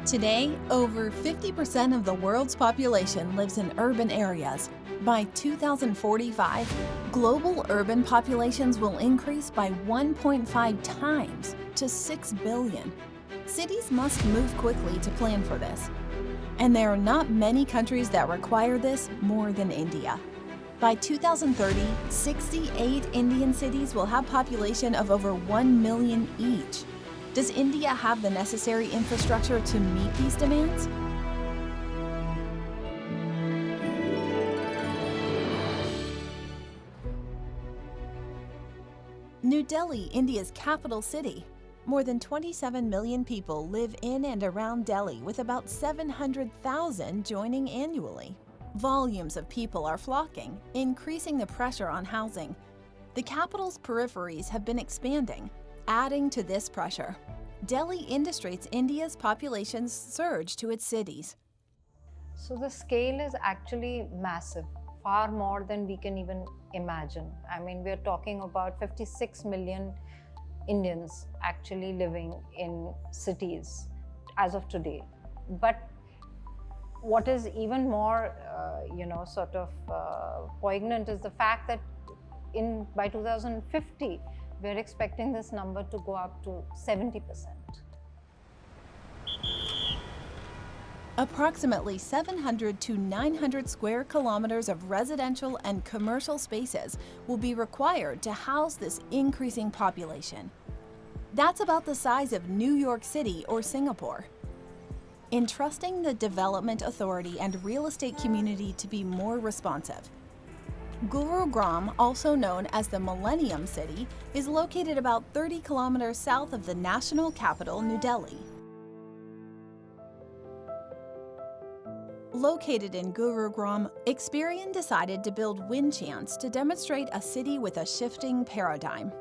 Today, over 50% of the world's population lives in urban areas. By 2045, global urban populations will increase by 1.5 times to 6 billion. Cities must move quickly to plan for this. And there are not many countries that require this more than India. By 2030, 68 Indian cities will have population of over 1 million each. Does India have the necessary infrastructure to meet these demands? New Delhi, India's capital city. More than 27 million people live in and around Delhi, with about 700,000 joining annually. Volumes of people are flocking, increasing the pressure on housing. The capital's peripheries have been expanding, adding to this pressure. Delhi illustrates India's population's surge to its cities. So the scale is actually massive, far more than we can even imagine. I mean, we're talking about 56 million Indians actually living in cities as of today. But what is even more, poignant is the fact that by 2050, we're expecting this number to go up to 70%. Approximately 700 to 900 square kilometers of residential and commercial spaces will be required to house this increasing population. That's about the size of New York City or Singapore. Entrusting the development authority and real estate community to be more responsive. Gurugram, also known as the Millennium City, is located about 30 kilometers south of the national capital, New Delhi. Located in Gurugram, Experion decided to build Windchants to demonstrate a city with a shifting paradigm.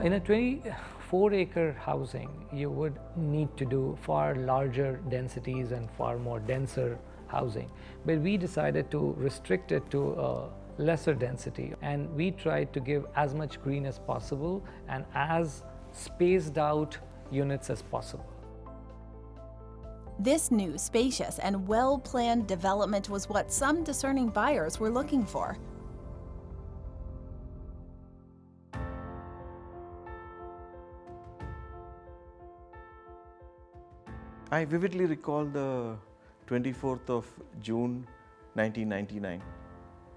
In a 24-acre housing, you would need to do far larger densities and far more denser housing. But we decided to restrict it to a lesser density, and we tried to give as much green as possible and as spaced out units as possible. This new, spacious, and well-planned development was what some discerning buyers were looking for. I vividly recall the 24th of June 1999.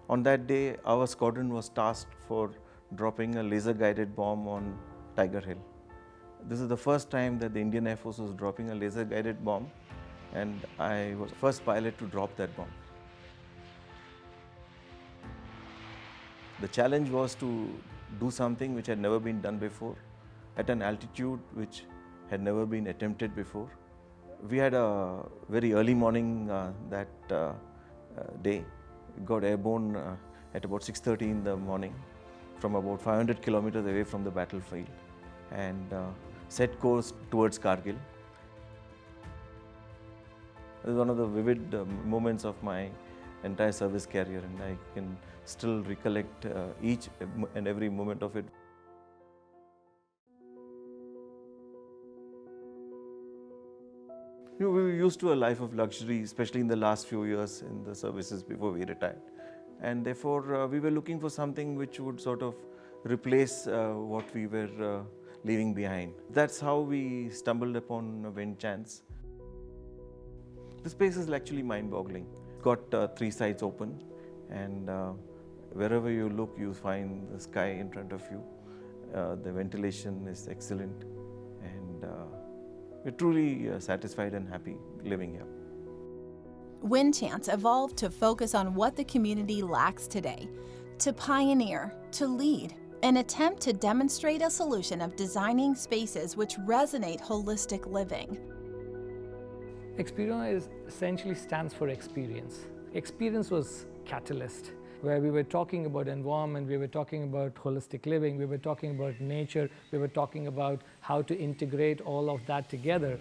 On that day, our squadron was tasked for dropping a laser-guided bomb on Tiger Hill. This is the first time that the Indian Air Force was dropping a laser-guided bomb, and I was the first pilot to drop that bomb. The challenge was to do something which had never been done before, at an altitude which had never been attempted before. We had a very early morning that day. We got airborne at about 6:30 in the morning from about 500 kilometers away from the battlefield, and set course towards Kargil. It was one of the vivid moments of my entire service career, and I can still recollect each and every moment of it. We were used to a life of luxury, especially in the last few years in the services before we retired. And therefore, we were looking for something which would sort of replace what we were leaving behind. That's how we stumbled upon Windchants. The space is actually mind-boggling. It's got 3 sides open, and wherever you look, you find the sky in front of you. The ventilation is excellent, and we're truly satisfied and happy living here. Windchants evolved to focus on what the community lacks today, to pioneer, to lead, an attempt to demonstrate a solution of designing spaces which resonate holistic living. Experion essentially stands for experience. Experience was catalyst, where we were talking about environment, we were talking about holistic living, we were talking about nature, we were talking about how to integrate all of that together.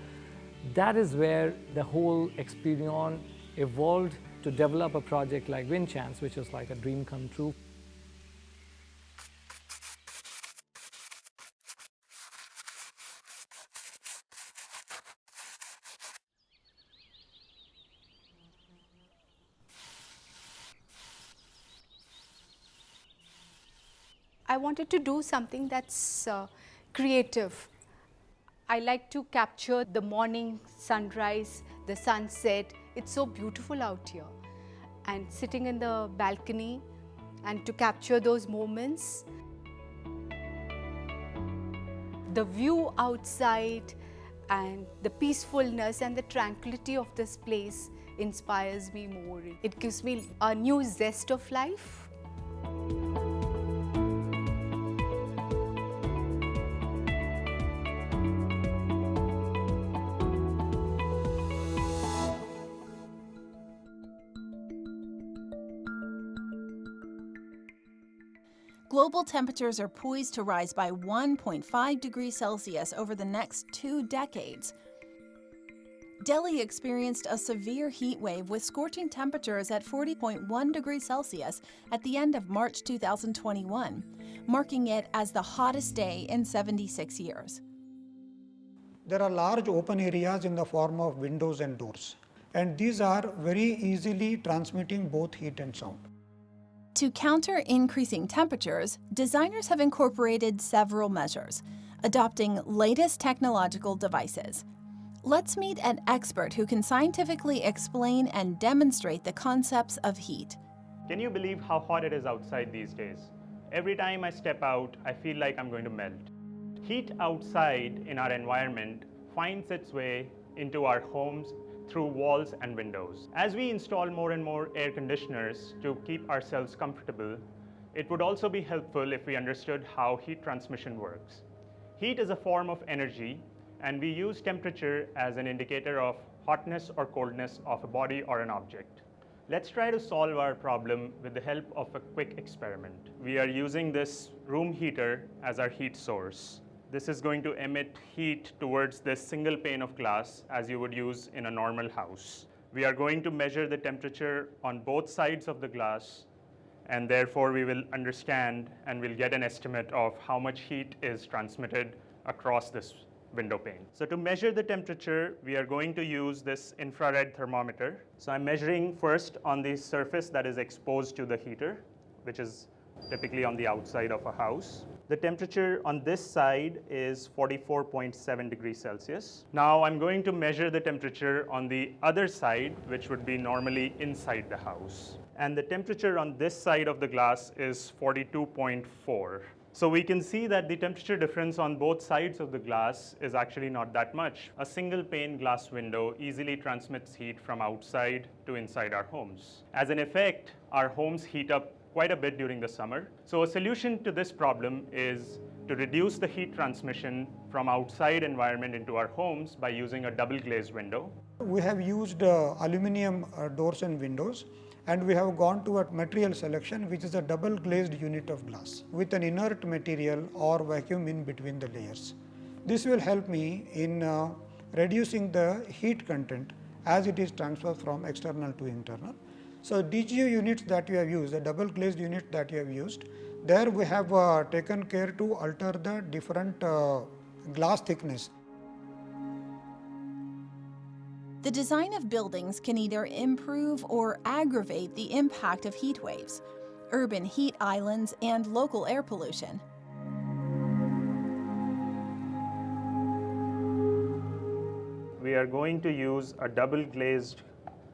That is where the whole Experion evolved to develop a project like Windchants, which was like a dream come true. I wanted to do something that's creative. I like to capture the morning sunrise, the sunset. It's so beautiful out here. And sitting in the balcony and to capture those moments. The view outside and the peacefulness and the tranquility of this place inspires me more. It gives me a new zest of life. Global temperatures are poised to rise by 1.5 degrees Celsius over the next 2 decades. Delhi experienced a severe heat wave with scorching temperatures at 40.1 degrees Celsius at the end of March 2021, marking it as the hottest day in 76 years. There are large open areas in the form of windows and doors, and these are very easily transmitting both heat and sound. To counter increasing temperatures, designers have incorporated several measures, adopting latest technological devices. Let's meet an expert who can scientifically explain and demonstrate the concepts of heat. Can you believe how hot it is outside these days? Every time I step out, I feel like I'm going to melt. Heat outside in our environment finds its way into our homes through walls and windows. As we install more and more air conditioners to keep ourselves comfortable, it would also be helpful if we understood how heat transmission works. Heat is a form of energy, and we use temperature as an indicator of hotness or coldness of a body or an object. Let's try to solve our problem with the help of a quick experiment. We are using this room heater as our heat source. This is going to emit heat towards this single pane of glass as you would use in a normal house. We are going to measure the temperature on both sides of the glass, and therefore we will understand and we'll get an estimate of how much heat is transmitted across this window pane. So to measure the temperature, we are going to use this infrared thermometer. So I'm measuring first on the surface that is exposed to the heater, which is typically on the outside of a house. The temperature on this side is 44.7 degrees Celsius. Now I'm going to measure the temperature on the other side, which would be normally inside the house. And the temperature on this side of the glass is 42.4. So we can see that the temperature difference on both sides of the glass is actually not that much. A single pane glass window easily transmits heat from outside to inside our homes. As an effect, our homes heat up quite a bit during the summer. So a solution to this problem is to reduce the heat transmission from outside environment into our homes by using a double glazed window. We have used aluminum doors and windows, and we have gone to a material selection which is a double glazed unit of glass with an inert material or vacuum in between the layers. This will help me in reducing the heat content as it is transferred from external to internal. So DGU units that we have used, the double glazed unit that we have used, there we have taken care to alter the different glass thickness. The design of buildings can either improve or aggravate the impact of heat waves, urban heat islands, and local air pollution. We are going to use a double glazed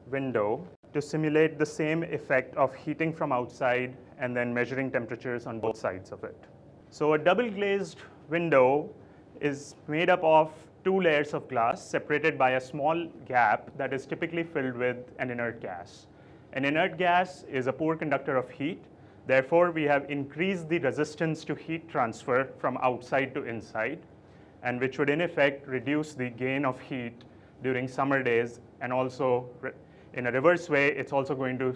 window to simulate the same effect of heating from outside and then measuring temperatures on both sides of it. So a double glazed window is made up of 2 layers of glass separated by a small gap that is typically filled with an inert gas. An inert gas is a poor conductor of heat. Therefore, we have increased the resistance to heat transfer from outside to inside, and which would in effect reduce the gain of heat during summer days, and also in a reverse way, it's also going to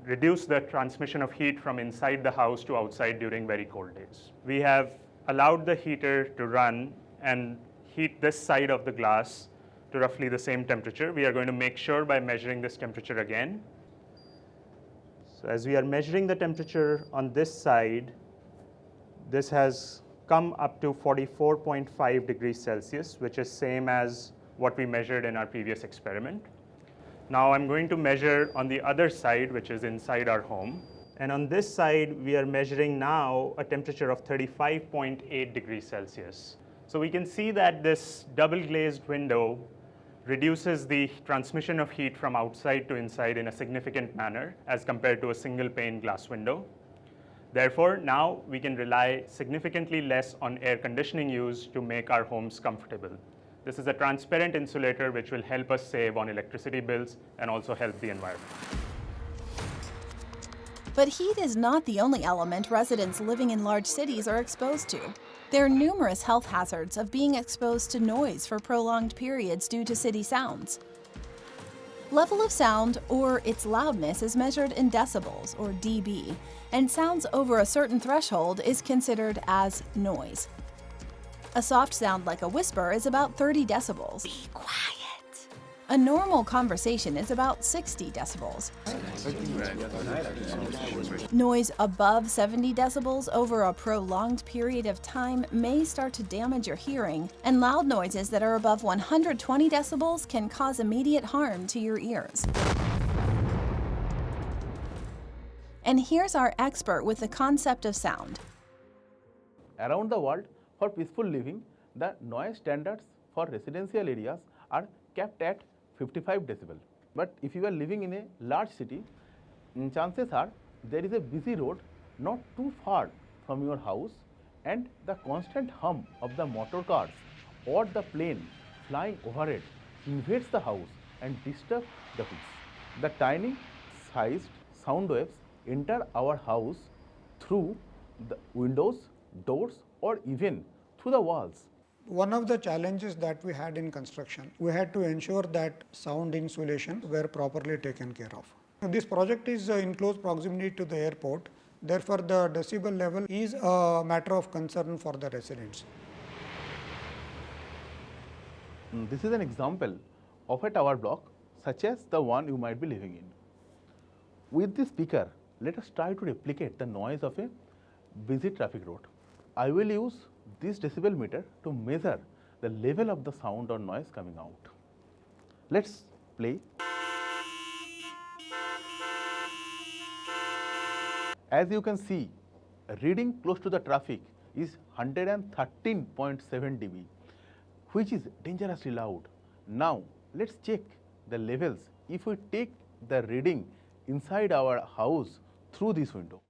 reduce the transmission of heat from inside the house to outside during very cold days. We have allowed the heater to run and heat this side of the glass to roughly the same temperature. We are going to make sure by measuring this temperature again. So as we are measuring the temperature on this side, this has come up to 44.5 degrees Celsius, which is same as what we measured in our previous experiment. Now I'm going to measure on the other side, which is inside our home. And on this side, we are measuring now a temperature of 35.8 degrees Celsius. So we can see that this double glazed window reduces the transmission of heat from outside to inside in a significant manner as compared to a single pane glass window. Therefore, now we can rely significantly less on air conditioning use to make our homes comfortable. This is a transparent insulator which will help us save on electricity bills and also help the environment. But heat is not the only element residents living in large cities are exposed to. There are numerous health hazards of being exposed to noise for prolonged periods due to city sounds. Level of sound, or its loudness, is measured in decibels, or dB, and sounds over a certain threshold is considered as noise. A soft sound like a whisper is about 30 decibels. Be quiet. A normal conversation is about 60 decibels. Noise above 70 decibels over a prolonged period of time may start to damage your hearing, and loud noises that are above 120 decibels can cause immediate harm to your ears. And here's our expert with the concept of sound. Around the world, for peaceful living, the noise standards for residential areas are capped at 55 decibel. But if you are living in a large city, chances are there is a busy road not too far from your house, and the constant hum of the motor cars or the plane flying overhead invades the house and disturbs the peace. The tiny sized sound waves enter our house through the windows, doors, or even through the walls. One of the challenges that we had in construction, we had to ensure that sound insulation were properly taken care of. This project is in close proximity to the airport, therefore the decibel level is a matter of concern for the residents. This is an example of a tower block such as the one you might be living in. With this speaker, let us try to replicate the noise of a busy traffic road. I will use this decibel meter to measure the level of the sound or noise coming out. Let's play. As you can see, a reading close to the traffic is 113.7 dB, which is dangerously loud. Now, let's check the levels if we take the reading inside our house through this window.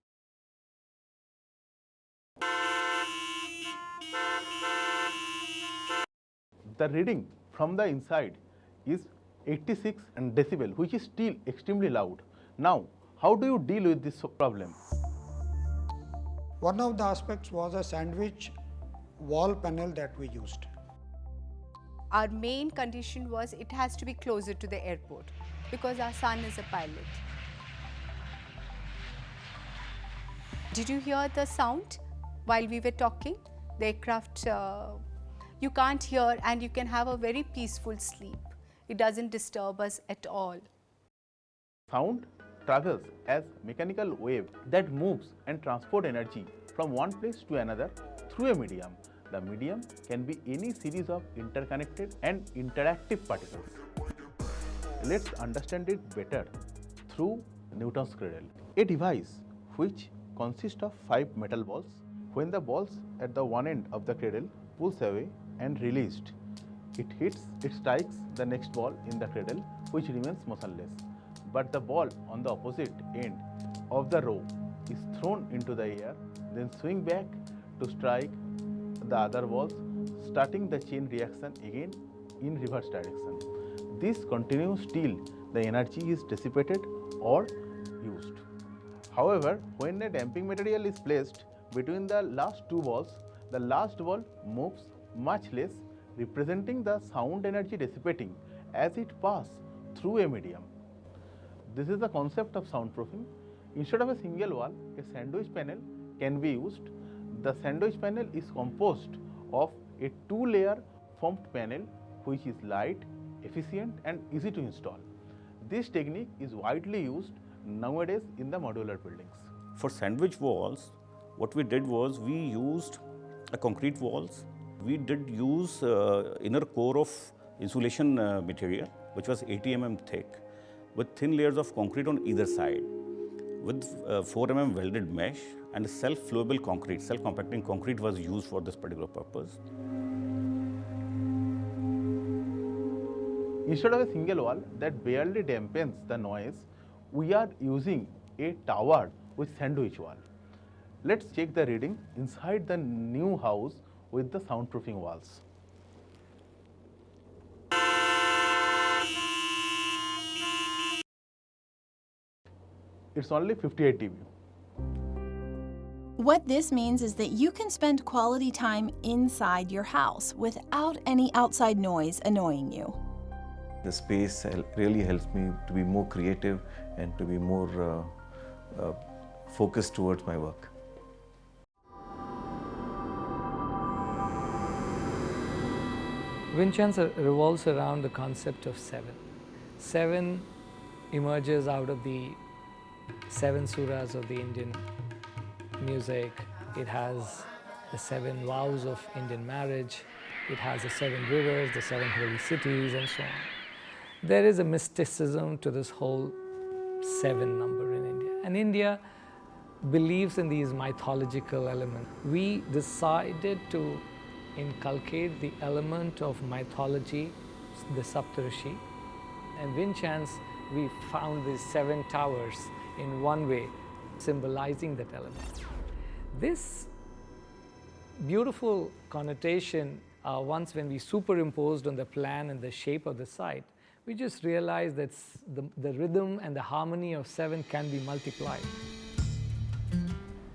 The reading from the inside is 86 decibel, which is still extremely loud. Now, how do you deal with this problem? One of the aspects was a sandwich wall panel that we used. Our main condition was it has to be closer to the airport because our son is a pilot. Did you hear the sound while we were talking? The aircraft, you can't hear, and you can have a very peaceful sleep. It doesn't disturb us at all. Sound travels as mechanical wave that moves and transport energy from one place to another through a medium. The medium can be any series of interconnected and interactive particles. Let's understand it better through Newton's cradle, a device which consists of 5 metal balls. When the balls at the one end of the cradle pulls away and released, it strikes the next ball in the cradle, which remains motionless. But the ball on the opposite end of the row is thrown into the air, then swing back to strike the other balls, starting the chain reaction again in reverse direction. This continues till the energy is dissipated or used. However, when a damping material is placed between the last two balls, the last ball moves much less, representing the sound energy dissipating as it passes through a medium. This is the concept of soundproofing. Instead of a single wall, a sandwich panel can be used. The sandwich panel is composed of a 2-layer formed panel which is light, efficient and easy to install. This technique is widely used nowadays in the modular buildings. For sandwich walls, what we did was we used a concrete walls. We did use inner core of insulation material which was 80 mm thick with thin layers of concrete on either side. with 4 mm welded mesh and self-flowable concrete. Self-compacting concrete was used for this particular purpose. Instead of a single wall that barely dampens the noise, we are using a tower with sandwich wall. Let's check the reading inside the new house with the soundproofing walls. It's only 58 dB. What this means is that you can spend quality time inside your house without any outside noise annoying you. The space really helps me to be more creative and to be more focused towards my work. Windchants revolves around the concept of seven. Seven emerges out of the 7 surahs of the Indian music. It has the 7 vows of Indian marriage. It has the 7 rivers, the 7 holy cities, and so on. There is a mysticism to this whole 7 number in India. And India believes in these mythological elements. We decided to inculcate the element of mythology, the Saptarishi. And Windchants, we found these 7 towers in one way, symbolizing that element. This beautiful connotation, once when we superimposed on the plan and the shape of the site, we just realized that the rhythm and the harmony of 7 can be multiplied.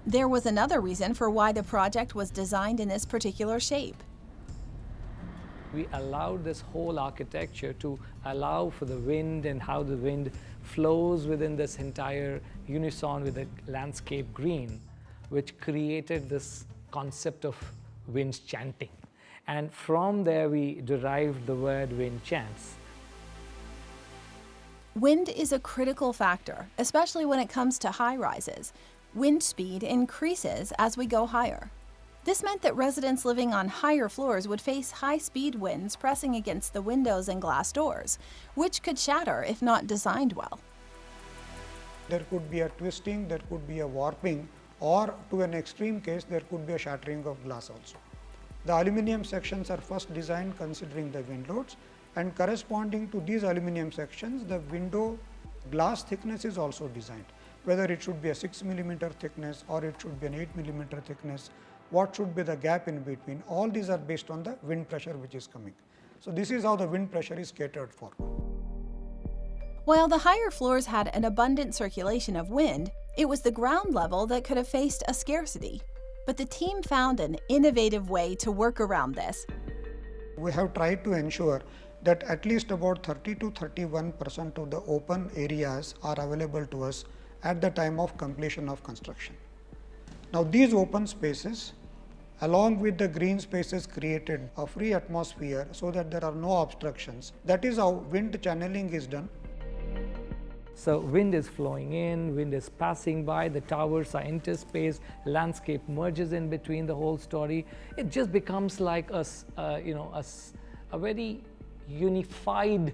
There was another reason for why the project was designed in this particular shape. We allowed this whole architecture to allow for the wind and how the wind flows within this entire unison with the landscape green, which created this concept of wind chanting. And from there we derived the word Windchants. Wind is a critical factor, especially when it comes to high rises. Wind speed increases as we go higher. This meant that residents living on higher floors would face high-speed winds pressing against the windows and glass doors, which could shatter if not designed well. There could be a twisting, there could be a warping, or to an extreme case, there could be a shattering of glass also. The aluminum sections are first designed considering the wind loads, and corresponding to these aluminum sections, the window glass thickness is also designed. Whether it should be a 6 mm thickness or it should be an 8 mm thickness, what should be the gap in between, all these are based on the wind pressure which is coming. So this is how the wind pressure is catered for. While the higher floors had an abundant circulation of wind, it was the ground level that could have faced a scarcity. But the team found an innovative way to work around this. We have tried to ensure that at least about 30 to 31% of the open areas are available to us at the time of completion of construction. Now these open spaces, along with the green spaces, created a free atmosphere so that there are no obstructions. That is how wind channeling is done. So wind is flowing in, wind is passing by, the towers are interspaced, landscape merges in between the whole story. It just becomes like a very unified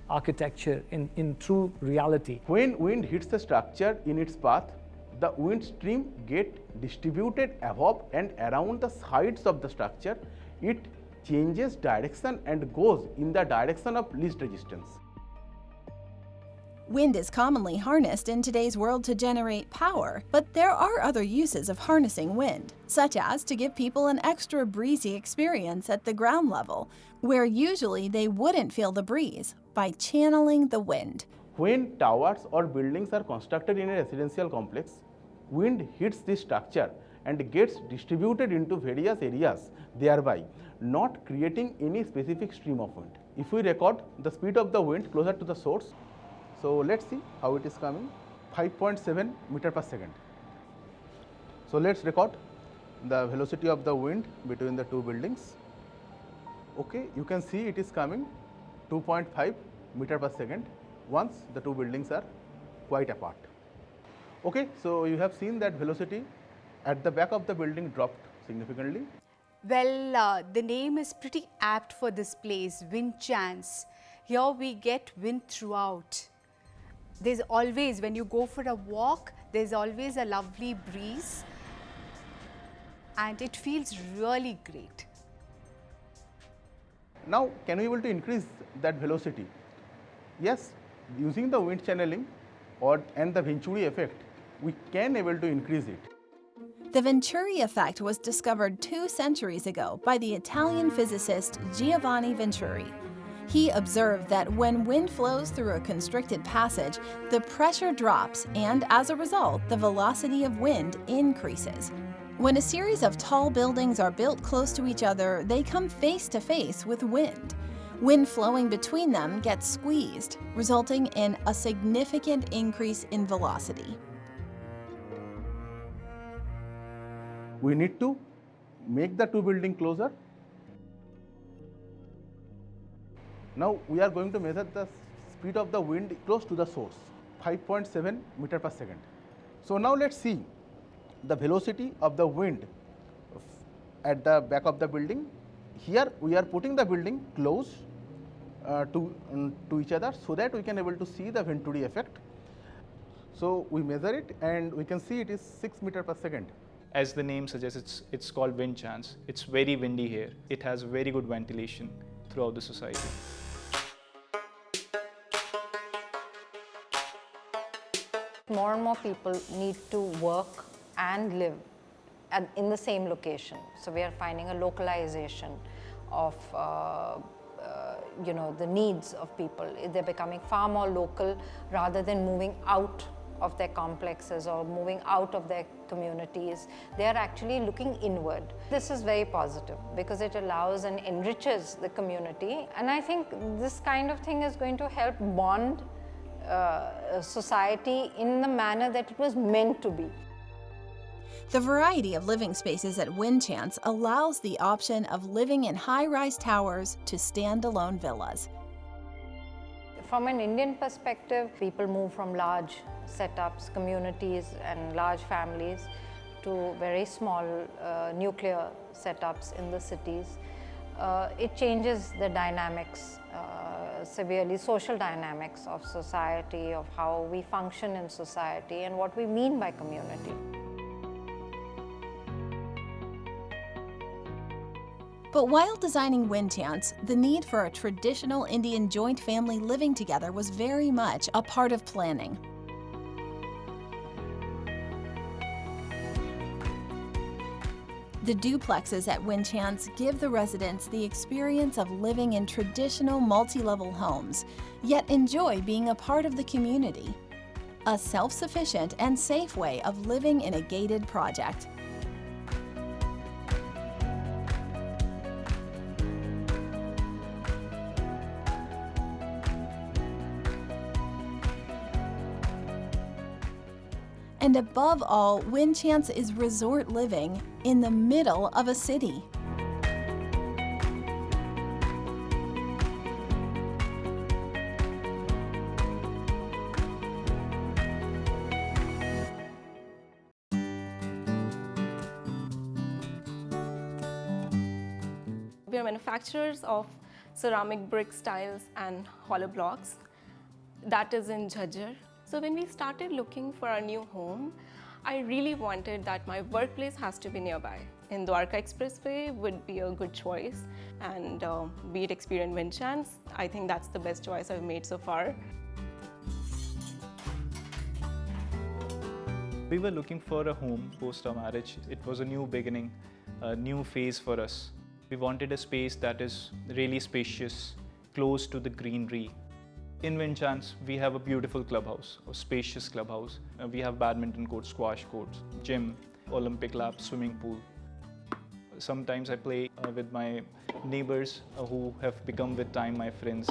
architecture in true reality. When wind hits the structure in its path, the wind stream gets distributed above and around the sides of the structure. It changes direction and goes in the direction of least resistance. Wind is commonly harnessed in today's world to generate power, but there are other uses of harnessing wind, such as to give people an extra breezy experience at the ground level, where usually they wouldn't feel the breeze, by channeling the wind. When towers or buildings are constructed in a residential complex, wind hits this structure and gets distributed into various areas, thereby not creating any specific stream of wind. If we record the speed of the wind closer to the source, so let's see how it is coming, 5.7 meter per second. So let's record the velocity of the wind between the two buildings. Okay, you can see it is coming 2.5 meter per second once the two buildings are quite apart. Okay, so you have seen that velocity at the back of the building dropped significantly. Well, the name is pretty apt for this place, Windchants. Here we get wind throughout. There's always, when you go for a walk, there's always a lovely breeze and it feels really great. Now, can we able to increase that velocity? Yes, using the wind channeling and the Venturi effect, we can able to increase it. The Venturi effect was discovered 2 centuries ago by the Italian physicist Giovanni Venturi. He observed that when wind flows through a constricted passage, the pressure drops and, as a result, the velocity of wind increases. When a series of tall buildings are built close to each other, they come face to face with wind. Wind flowing between them gets squeezed, resulting in a significant increase in velocity. We need to make the 2 buildings closer. Now we are going to measure the speed of the wind close to the source, 5.7 meter per second. So now let's see the velocity of the wind at the back of the building. Here we are putting the building close to each other so that we can able to see the Venturi effect. So we measure it and we can see it is 6 meter per second. As the name suggests, it's called Windchants. It's very windy here. It has very good ventilation throughout the society. More and more people need to work and live in the same location. So we are finding a localization of the needs of people. They're becoming far more local rather than moving out of their complexes or moving out of their communities. They are actually looking inward. This is very positive because it allows and enriches the community, and I think this kind of thing is going to help bond society in the manner that it was meant to be. The variety of living spaces at Windchants allows the option of living in high-rise towers to standalone villas. From an Indian perspective, people move from large setups, communities and large families to very small nuclear setups in the cities. It changes the dynamics, severely social dynamics of society, of how we function in society and what we mean by community. But while designing Windchants, the need for a traditional Indian joint family living together was very much a part of planning. The duplexes at Windchants give the residents the experience of living in traditional multi-level homes, yet enjoy being a part of the community. A self-sufficient and safe way of living in a gated project. And above all, Windchants is resort living in the middle of a city. We are manufacturers of ceramic bricks, tiles and hollow blocks. That is in Jhajjar. So when we started looking for our new home, I really wanted that my workplace has to be nearby. And Dwarka Expressway would be a good choice. And be it Experion Windchants, I think that's the best choice I've made so far. We were looking for a home post our marriage. It was a new beginning, a new phase for us. We wanted a space that is really spacious, close to the greenery. In Windchants, we have a beautiful clubhouse, a spacious clubhouse. We have badminton courts, squash courts, gym, Olympic lab, swimming pool. Sometimes I play with my neighbors who have become with time my friends.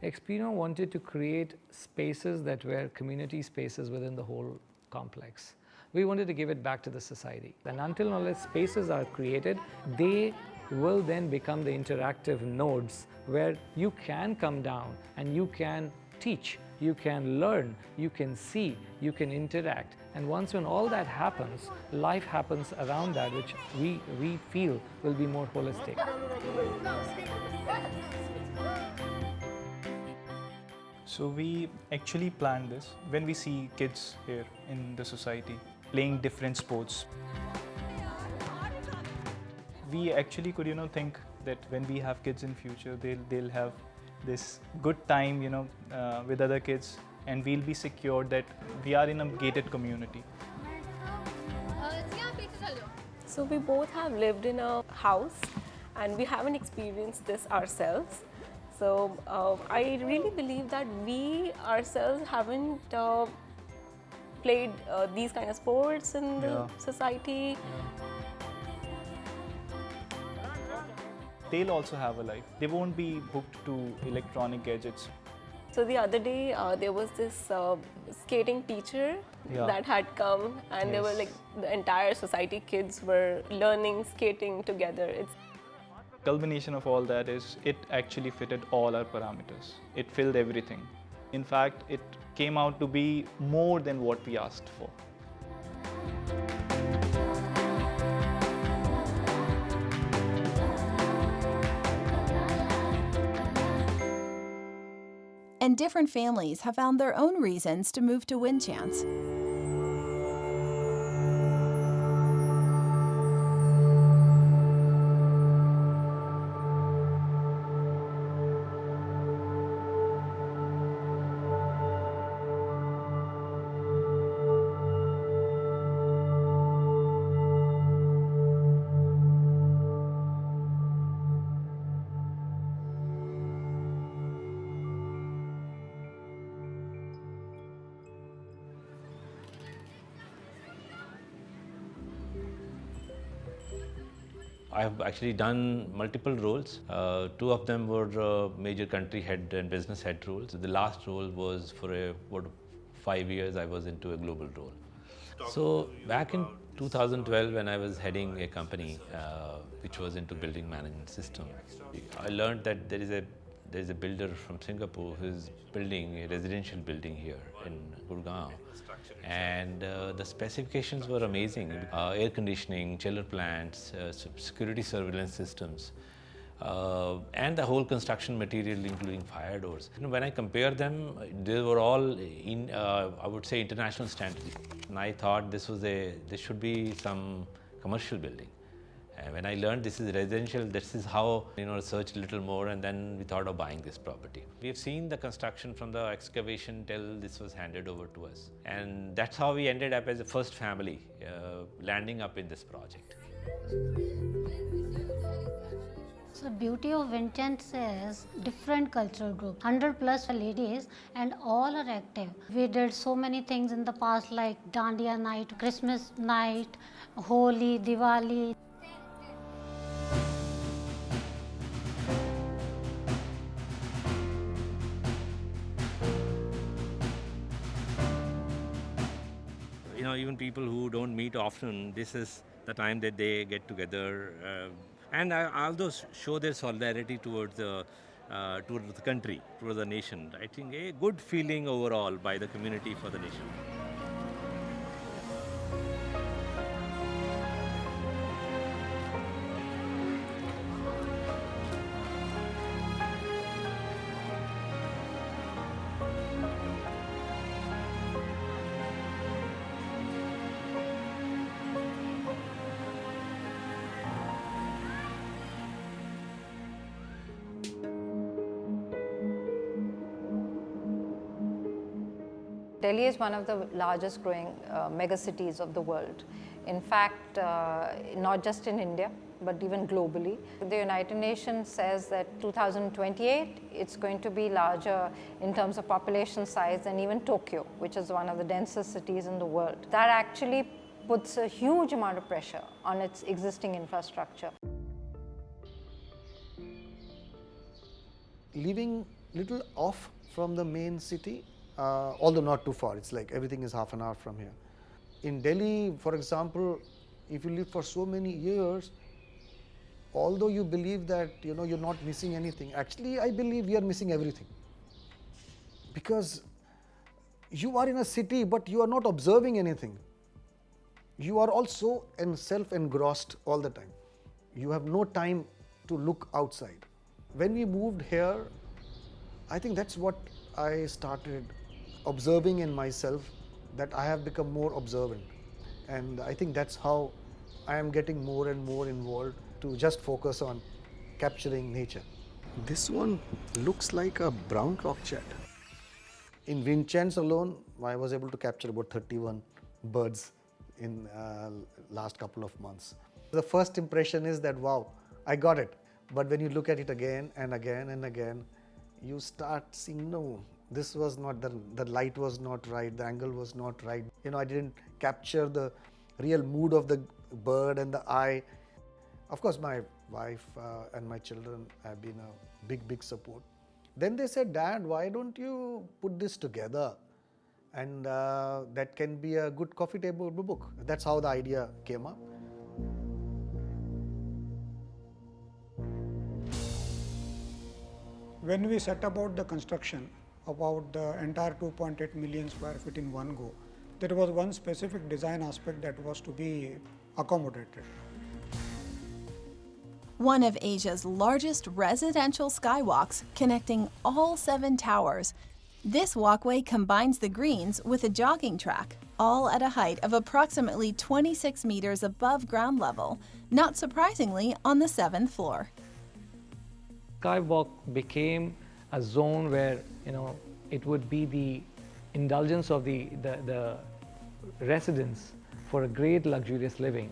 Experion wanted to create spaces that were community spaces within the whole complex. We wanted to give it back to the society. And until and unless spaces are created, they will then become the interactive nodes where you can come down and you can teach, you can learn, you can see, you can interact. And once when all that happens, life happens around that, which we feel will be more holistic. So we actually planned this when we see kids here in the society playing different sports. We actually could, think that when we have kids in future, they'll have this good time, with other kids, and we'll be secured that we are in a gated community. So we both have lived in a house and we haven't experienced this ourselves. So I really believe that we ourselves haven't played these kind of sports in the society. They'll also have a life. They won't be hooked to electronic gadgets. So the other day there was this skating teacher that had come, and they were like, the entire society kids were learning skating together. It's Culmination of all that is it actually fitted all our parameters. It filled everything. In fact, it came out to be more than what we asked for. And different families have found their own reasons to move to Windchants. I have actually done multiple roles. Two of them were major country head and business head roles. The last role was for about 5 years I was into a global role. So back in 2012 when I was heading a company which was into building management system, I learned that there is a builder from Singapore who is building a residential building here in Gurgaon. And the specifications were amazing. Air conditioning, chiller plants, security surveillance systems, and the whole construction material including fire doors. When I compare them, they were all in, I would say, international standards. And I thought this should be some commercial building. And when I learned this is residential, this is how, researched a little more, and then we thought of buying this property. We have seen the construction from the excavation till this was handed over to us. And that's how we ended up as a first family, landing up in this project. So beauty of Windchants is different cultural groups, 100+ ladies, and all are active. We did so many things in the past like Dandiya night, Christmas night, Holi, Diwali. Even people who don't meet often, this is the time that they get together and also show their solidarity towards the country, towards the nation. I think a good feeling overall by the community for the nation. Delhi is one of the largest growing megacities of the world. In fact, not just in India, but even globally. The United Nations says that 2028, it's going to be larger in terms of population size than even Tokyo, which is one of the densest cities in the world. That actually puts a huge amount of pressure on its existing infrastructure. Living little off from the main city, although not too far, it's like everything is half an hour from here. In Delhi, for example, if you live for so many years, although you believe that you're not missing anything, actually I believe we are missing everything. Because you are in a city, but you are not observing anything. You are also self-engrossed all the time. You have no time to look outside. When we moved here, I think that's what I started observing in myself, that I have become more observant. And I think that's how I am getting more and more involved to just focus on capturing nature. This one looks like a brown crochet. In Windchants alone, I was able to capture about 31 birds in last couple of months. The first impression is that, wow, I got it. But when you look at it again and again and again, you start seeing, no, this was not, the light was not right, the angle was not right. You know, I didn't capture the real mood of the bird and the eye. Of course, my wife and my children have been a big support. Then they said, Dad, why don't you put this together? And that can be a good coffee table book. That's how the idea came up. When we set about the construction, about the entire 2.8 million square feet in one go, there was one specific design aspect that was to be accommodated. One of Asia's largest residential skywalks connecting all 7 towers, this walkway combines the greens with a jogging track, all at a height of approximately 26 meters above ground level, not surprisingly on the 7th floor. Skywalk became a zone where, it would be the indulgence of the residents for a great luxurious living.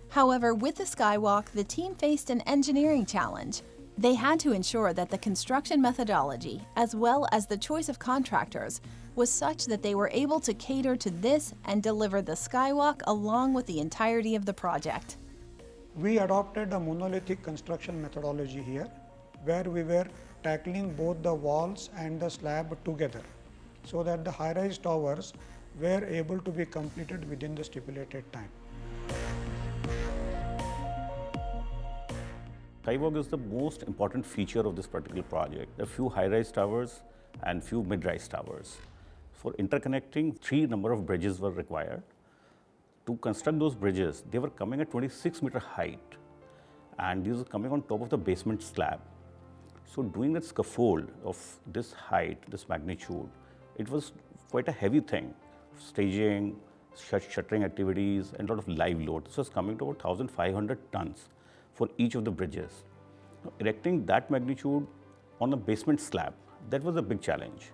However, with the skywalk, the team faced an engineering challenge. They had to ensure that the construction methodology, as well as the choice of contractors, was such that they were able to cater to this and deliver the skywalk along with the entirety of the project. We adopted a monolithic construction methodology here, where we were tackling both the walls and the slab together, so that the high-rise towers were able to be completed within the stipulated time. Skywalk is the most important feature of this particular project. A few high-rise towers and few mid-rise towers. For interconnecting, 3 number of bridges were required. To construct those bridges, they were coming at 26-meter height, and these were coming on top of the basement slab. So doing that scaffold of this height, this magnitude, it was quite a heavy thing. Staging, shuttering activities, and a lot of live load. This was coming to about 1,500 tons for each of the bridges. Now, erecting that magnitude on a basement slab, that was a big challenge.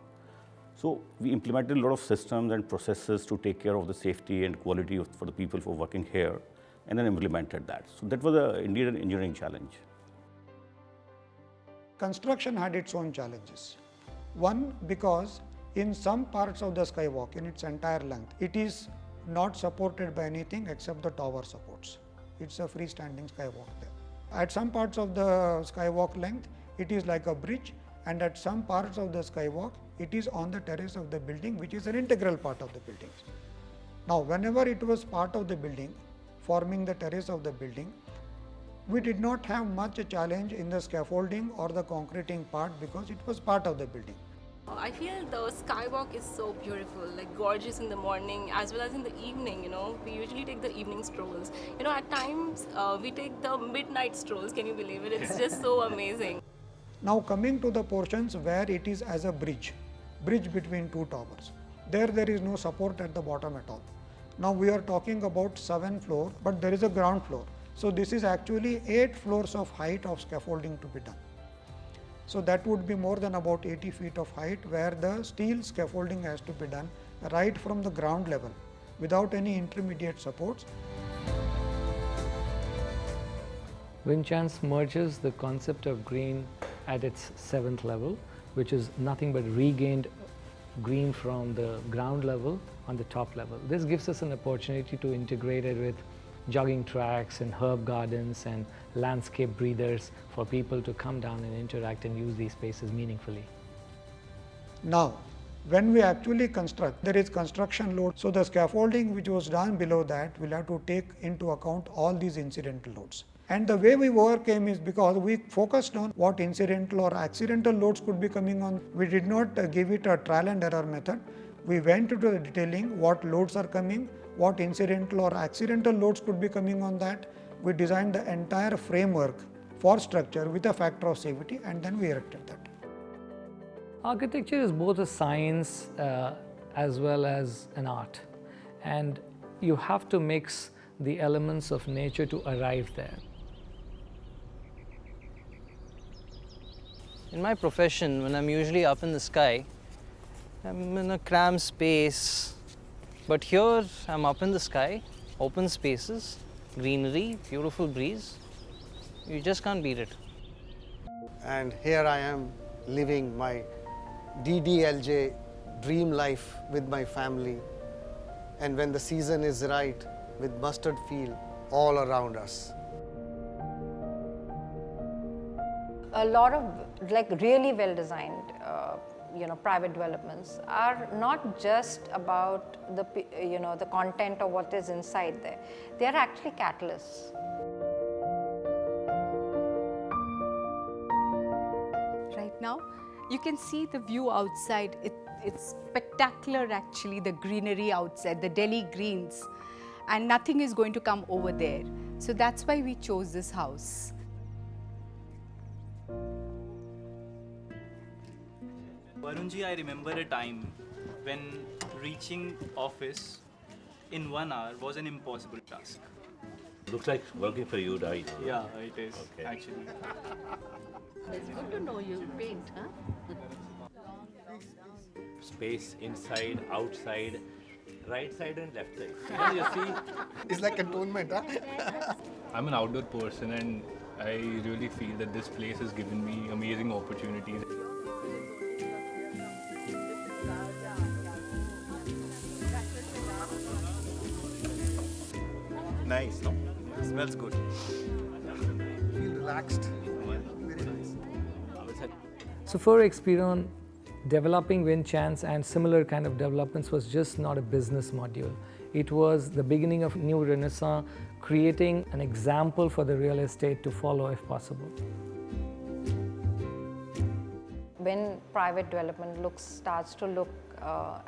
So we implemented a lot of systems and processes to take care of the safety and quality for the people who are working here, and then implemented that. So that was indeed an engineering challenge. Construction had its own challenges. One, because in some parts of the skywalk, in its entire length, it is not supported by anything except the tower supports. It's a freestanding skywalk there. At some parts of the skywalk length, it is like a bridge, and at some parts of the skywalk, it is on the terrace of the building, which is an integral part of the building. Now, whenever it was part of the building, forming the terrace of the building, we did not have much a challenge in the scaffolding or the concreting part because it was part of the building. I feel the skywalk is so beautiful, like gorgeous in the morning as well as in the evening, We usually take the evening strolls. At times we take the midnight strolls, can you believe it? It's just so amazing. Now coming to the portions where it is as a bridge between 2 towers. There is no support at the bottom at all. Now we are talking about 7 floors, but there is a ground floor. So this is actually 8 floors of height of scaffolding to be done. So that would be more than about 80 feet of height, where the steel scaffolding has to be done right from the ground level without any intermediate supports. Windchants merges the concept of green at its 7th level, which is nothing but regained green from the ground level on the top level. This gives us an opportunity to integrate it with jogging tracks and herb gardens and landscape breathers for people to come down and interact and use these spaces meaningfully. Now, when we actually construct, there is construction load. So the scaffolding which was done below that will have to take into account all these incidental loads. And the way we overcame is because we focused on what incidental or accidental loads could be coming on. We did not give it a trial and error method. We went into the detailing what loads are coming, what incidental or accidental loads could be coming on that. We designed the entire framework for structure with a factor of safety, and then we erected that. Architecture is both a science as well as an art, and you have to mix the elements of nature to arrive there. In my profession, when I'm usually up in the sky, I'm in a cramped space. But here, I'm up in the sky, open spaces, greenery, beautiful breeze. You just can't beat it. And here I am living my DDLJ dream life with my family. And when the season is right, with mustard field all around us. A lot of really well designed private developments are not just about the content of what is inside there. They are actually catalysts. Right now, you can see the view outside. It's spectacular actually, the greenery outside, the Delhi greens, and nothing is going to come over there. So that's why we chose this house. Varunji, I remember a time when reaching office in 1 hour was an impossible task. Looks like working for you, right? Yeah, it is, Okay. actually. It's good to know you paint, huh? Space inside, outside, right side and left side. You see? It's like cantonment, huh? I'm an outdoor person and I really feel that this place has given me amazing opportunities. Nice, no? Smells good. Feel relaxed. Very nice. So for Experion, developing Windchants and similar kind of developments was just not a business module. It was the beginning of a new renaissance, creating an example for the real estate to follow if possible. When private development starts to look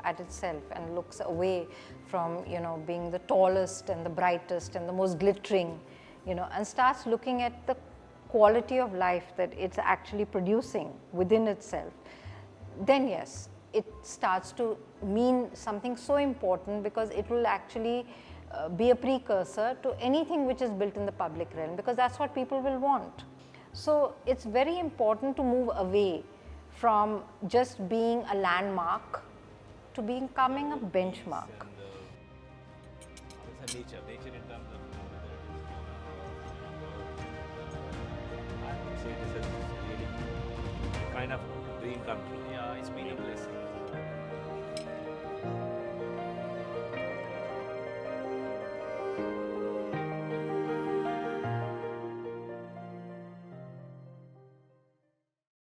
at itself and looks away from being the tallest and the brightest and the most glittering, and starts looking at the quality of life that it's actually producing within itself, then yes, it starts to mean something so important, because it will actually be a precursor to anything which is built in the public realm, because that's what people will want. So it's very important to move away from just being a landmark to becoming a benchmark. Nature in terms of I would say this is really kind of dream come true. Yeah, it's been a blessing.